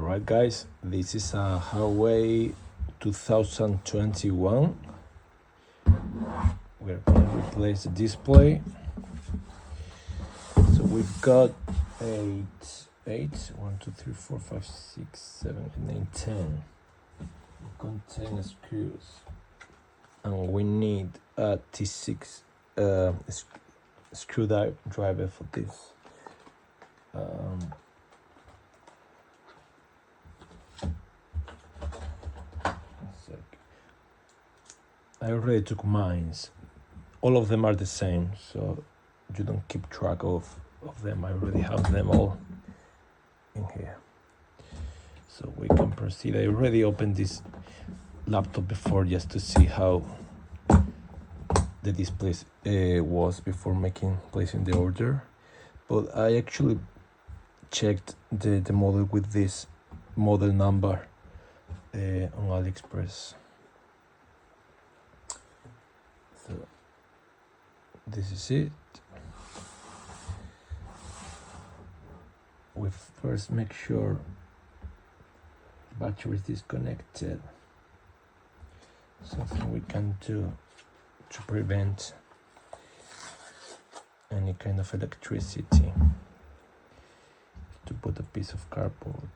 Alright guys, this is a Huawei 2021. We're going to replace the display. So we've got 1, 2, 3, 4, 5, 6, 7, 8, 9, 10. Contain screws. And we need a T6 screwdriver for this. I already took mines. All of them are the same, so you don't keep track of them. I already have them all in here. So we can proceed. I already opened this laptop before just to see how the display was before placing the order. But I actually checked the model with this model number on AliExpress. So this is it. We first make sure the battery is disconnected. Something we can do to prevent any kind of electricity. To put a piece of cardboard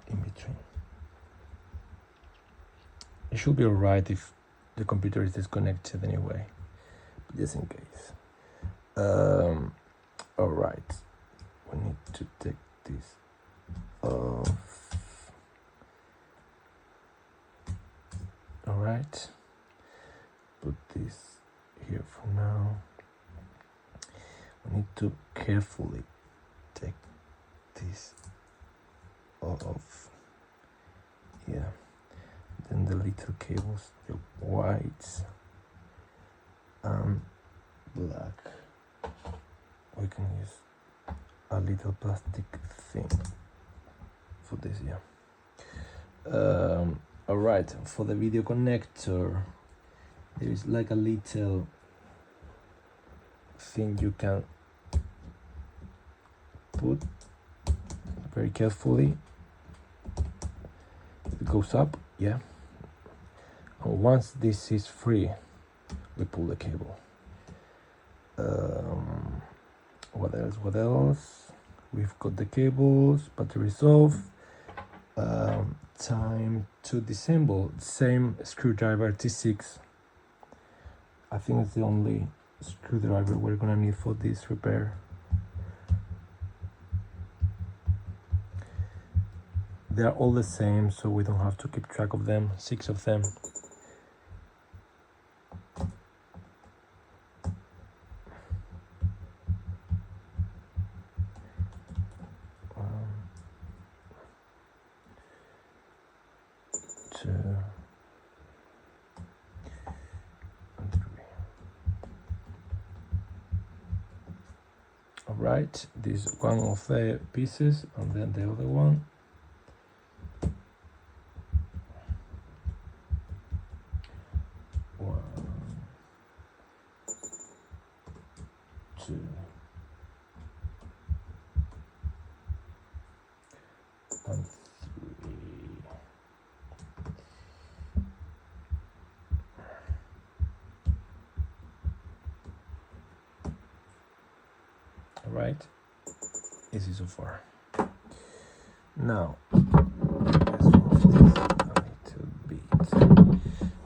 in between. It should be alright if the computer is disconnected anyway, but just in case. Alright, we need to take this off. Alright, put this here for now. We need to carefully take this off. Yeah. Then the little cables, the whites and black. We can use a little plastic thing for this, yeah. Alright, for the video connector, there is like a little thing you can put very carefully. It goes up, yeah. And once this is free, we pull the cable. What else? We've got the cables, batteries off. Time to disassemble. Same screwdriver, T6. I think it's the only screwdriver we're gonna need for this repair. They are all the same, so we don't have to keep track of them. 6 of them. Alright, this is one of the pieces, and then the other one. One, two, and 3. Right, easy so far. Now let's move this a little bit.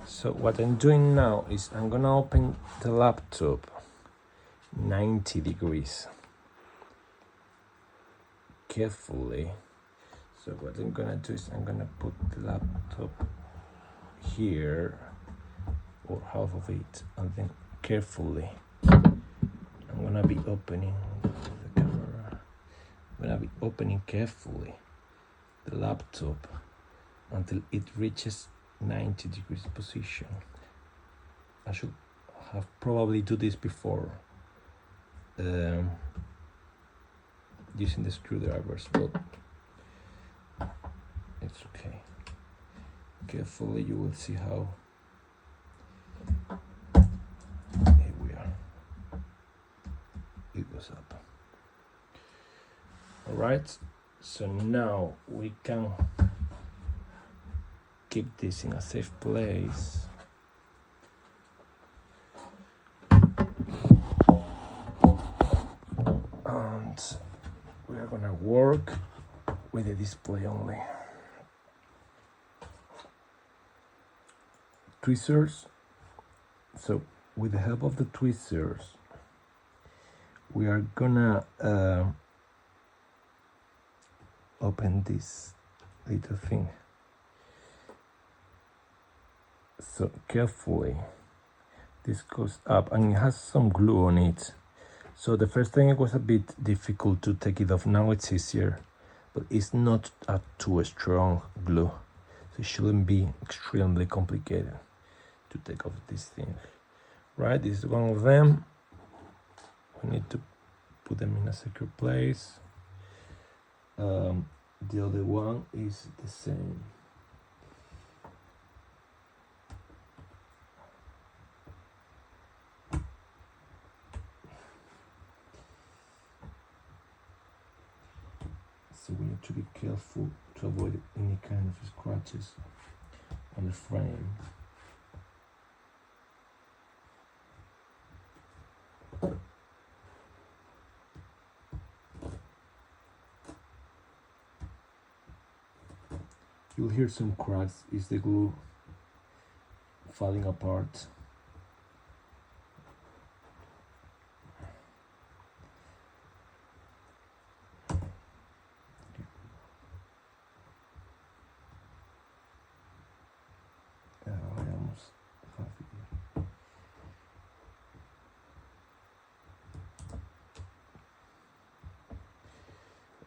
So what I'm doing now is I'm gonna open the laptop 90 degrees carefully. So what I'm gonna do is I'm gonna put the laptop here, or half of it, and then carefully I'm gonna be opening the camera. I'm gonna be opening carefully the laptop until it reaches 90 degrees position. I should have probably do this before using the screwdrivers, but it's okay. Carefully, you will see how. Here we are. It goes up. All right, so now we can keep this in a safe place. And we are gonna work with the display only. Tweezers. So with the help of the tweezers, we are gonna open this little thing. So carefully, this goes up and it has some glue on it. So the first thing it was a bit difficult to take it off. Now it's easier, but it's not a too strong glue. So it shouldn't be extremely complicated to take off this thing. Right, this is one of them. We need to put them in a secure place. The other one is the same. So we need to be careful to avoid any kind of scratches on the frame. You'll hear some cracks. Is the glue falling apart? I almost have it.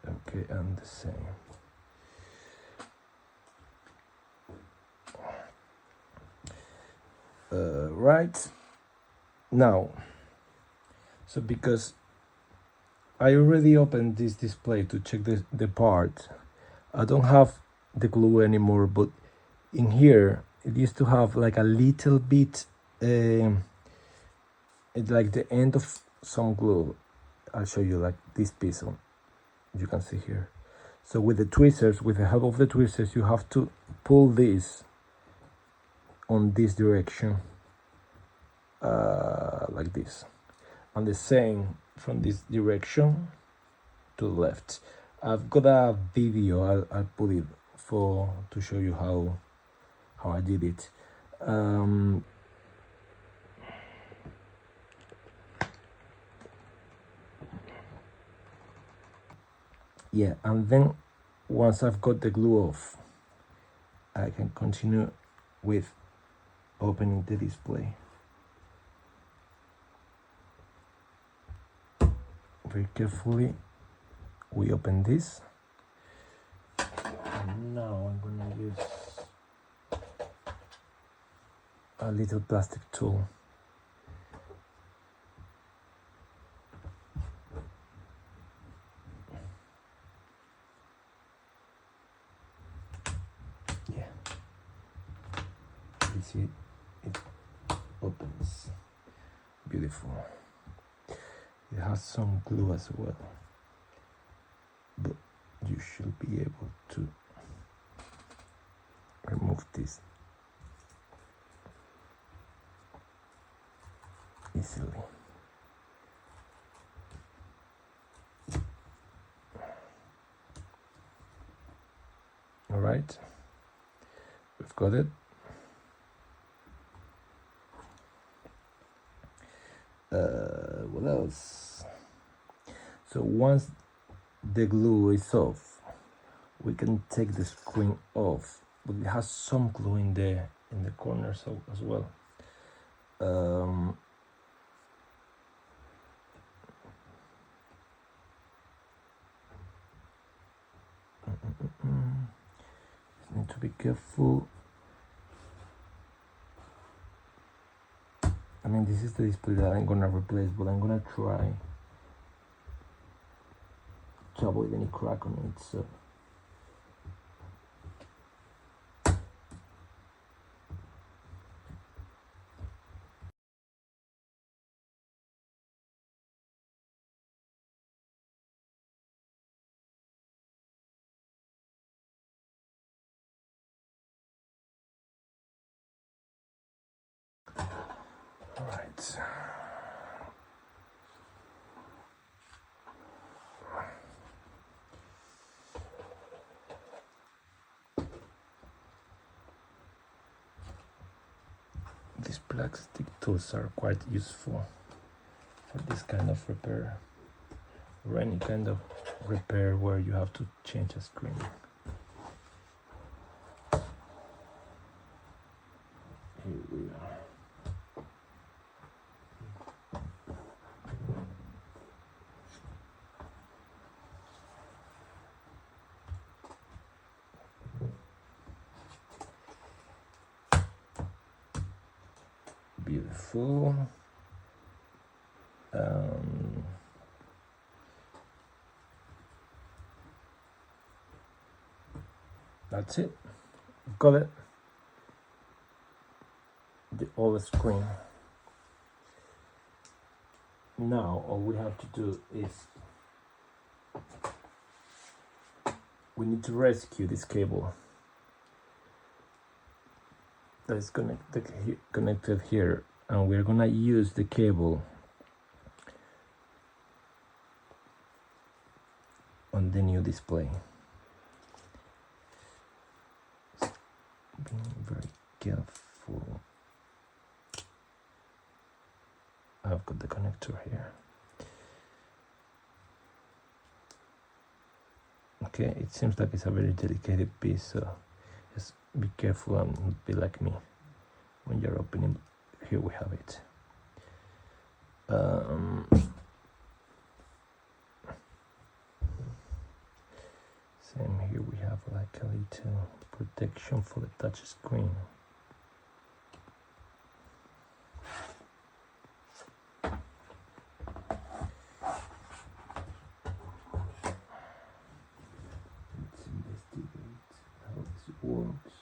Okay, and the same. Right now, so because I already opened this display to check the part, I don't have the glue anymore, but in here it used to have like a little bit it's like the end of some glue. I'll show you, like this piece on, you can see here. So with the tweezers, with the help of the tweezers, you have to pull this on this direction, like this, and the same from this direction to the left. I've got a video, I'll put it to show you how I did it. Yeah, and then once I've got the glue off, I can continue with opening the display. Very carefully, we open this. And now I'm gonna use a little plastic tool. Yeah, you see it opens. Beautiful. It has some glue as well, but you should be able to remove this easily. All right, we've got it. What else? So once the glue is off, we can take the screen off, but it has some glue in the corners as well. Need to be careful. I mean, this is the display that I'm gonna replace, but I'm gonna try to avoid any crack on it. So Right. These plastic tools are quite useful for this kind of repair, or any kind of repair where you have to change a screen. Here we are. Beautiful. That's it. Got it. The old screen. Now all we have to do is we need to rescue this cable that is connected here, and we're gonna use the cable on the new display. Being very careful. I've got the connector here. Okay, it seems like it's a very delicate piece, so just be careful and not be like me when you're opening. Here we have it. Same here, we have like a little protection for the touch screen. Let's investigate how this works.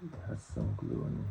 It has some glue on it.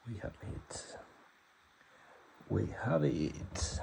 We have it. We have it.